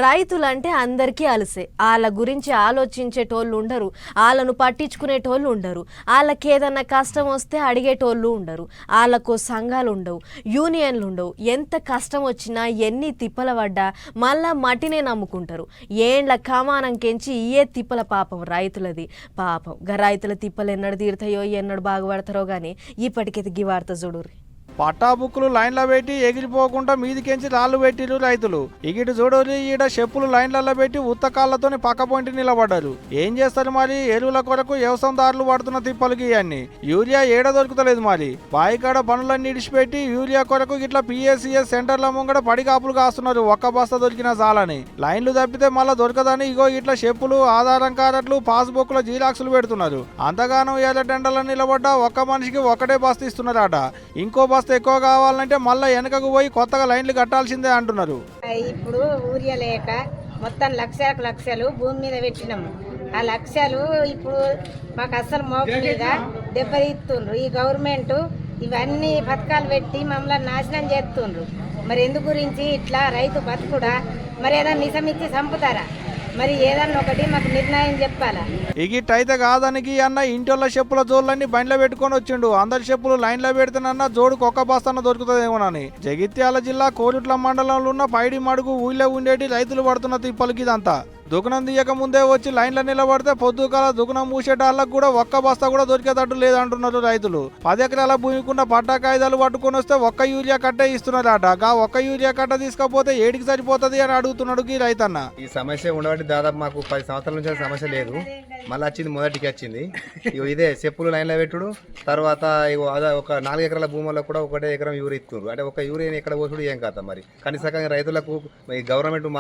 రైతులంటే అందరికీ అలసే. వాళ్ళ గురించి ఆలోచించేటోళ్ళు ఉండరు, వాళ్ళను పట్టించుకునేటోళ్ళు ఉండరు, వాళ్ళకి ఏదన్నా కష్టం వస్తే అడిగేటోళ్ళు ఉండరు, వాళ్ళకు సంఘాలు ఉండవు, యూనియన్లు ఉండవు. ఎంత కష్టం వచ్చినా ఎన్ని తిప్పల పడ్డా మళ్ళా మట్టినే నమ్ముకుంటారు. ఏండ్ల కమానంకెంచి ఇయే తిప్పల పాపం రైతులది. పాపం రైతుల తిప్పలు ఎన్నడు తీరుతాయో ఎన్నడు బాగుపడతారో కానీ ఇప్పటికైతే గివార్త చూడుర్రి. పట్టా బుక్కులు లైన్లో పెట్టి ఎగిరిపోకుండా మీదికెంచి రాళ్ళు పెట్టిరు రైతులు. ఇగిటి చూడరు ఈడ చెప్పులు లైన్లలో పెట్టి ఉత్తకాళ్లతో పక్క పొంటి నిలబడ్డారు. ఏం చేస్తారు మరి? ఎరువుల కొరకు వ్యవసాయదారులు పడుతున్న తిప్పలకి ఇవన్నీ. యూరియా ఏడ దొరుకుతలేదు మరి. బాయికాడ పనులన్నీ ఇడిచిపెట్టి యూరియా కొరకు ఇట్లా పిఎస్సిఎస్ సెంటర్ల ముంగడ పడి కాపులు కాస్తున్నారు. ఒక్క బస్తా దొరికిన చాలని. లైన్లు తప్పితే మళ్ళీ దొరకదని ఇగో ఇట్లా చెప్పులు, ఆధారం కార్డులు, పాస్బుక్ల జీరాక్సులు పెడుతున్నారు. అంతగానో ఎర్రటెండలో నిలబడ్డా ఒక్క మనిషికి ఒకటే బస్తా ఇస్తున్నారట. ఇంకో బస్తా ఎక్కువ కావాలంటే మళ్ళీ వెనకకు పోయి కొత్తగా లైన్లు కట్టాల్సిందే అంటున్నారు. ఇప్పుడు ఊరియా లేక మొత్తం లక్షలకు లక్షలు భూమి మీద పెట్టినాము. ఆ లక్షలు ఇప్పుడు మాకు అస్సలు మోపు మీద దెబ్బతీస్తుండ్రు. ఈ గవర్నమెంట్ ఇవన్నీ పథకాలు పెట్టి మమ్మల్ని నాశనం చేస్తుండ్రు. మరి ఎందు గురించి ఇట్లా రైతు బతుకుడా? మరి ఏదైనా నిజమిచ్చి చంపుతారా? మరి ఏదన్నా ఒకటి మాకు నిర్ణయం చెప్పాలా? ఇగిట్టయితే కాదానికి అన్న ఇంటిళ్ళ చెప్పుల జోళ్ళన్నీ బండ్లో పెట్టుకొని వచ్చిండు. అందరి చెప్పులు లైన్లో పెడితేనన్నా జోడుకు ఒక్క బస్తాన దొరుకుతుందేమోనని. జగిత్యాల జిల్లా కోరుట్ల మండలంలో ఉన్న పైడి మడుగు ఊళ్ళో ఉండేటి రైతులు పడుతున్న తిప్పలకి ఇదంతా. దుకాణం తీయక ముందే వచ్చి లైన్లో నిలబడితే పొద్దుకాల దుకాణం మూసేటాళ్ళకు కూడా ఒక్క బస్తా కూడా దొరికేటట్టు లేదంటున్నారు రైతులు. 10 ఎకరాల భూమికున్న పట్టా కాయిదాలు పట్టుకొని వస్తే ఒక్క యూరియా కట్టే ఇస్తున్నారట. ఒక్క యూరియా కట్ట తీసుకపోతే ఏడికి సరిపోతుంది అని అడుగుతున్నాడు ఈ రైతన్న. ఈ సమస్య ఉండబట్టి దాదాపు మాకు 10 సంవత్సరాల నుంచి సమస్య లేదు. మళ్ళీ వచ్చింది, మొదటికి వచ్చింది. ఇదే చెప్పులు లైన్లో పెట్టుడు. తర్వాత ఒక 4 ఎకరాల భూముల్లో కూడా 1 ఎకరం యూరియా ఇస్తున్నారు. అంటే ఒక యూరియాని ఎక్కడ పోసుడు ఏం కాదు. మరి కనీసంగా రైతులకు గవర్నమెంట్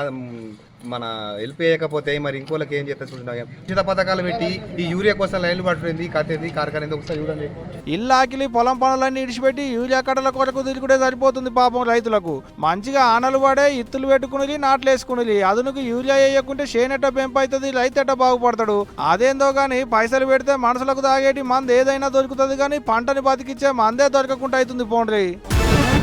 మన హెల్ప్ చేయకపోతే మరి ఇంకోళ్ళకి ఏం చేస్తే చూడండి. ఉచిత పథకాలు పెట్టి ఈ యూరియా కోసం లైన్లు పడుతుంది. కథేది కార్ఖాన ఒకసారి చూడండి. ఇల్లాకిలి పొలం పనులన్నీ ఇడిచిపెట్టి యూరియా కట్టల కొరకు తిరుగుడే సరిపోతుంది పాపం రైతులకు. మంచిగా ఆనలు పడే ఇత్తులు పెట్టుకుని నాట్లు వేసుకుని అదునుకు యూరియా వేయకుంటే చేనెట్ట పెంపు అవుతుంది, రైతు ఎట్ట బాగుపడతాడు. అదేందో గానీ పైసలు పెడితే మనసులకు తాగేటి మంది ఏదైనా దొరుకుతుంది కానీ పంటని బతికిచ్చే మందే దొరకకుండా అవుతుంది పోండ్రి.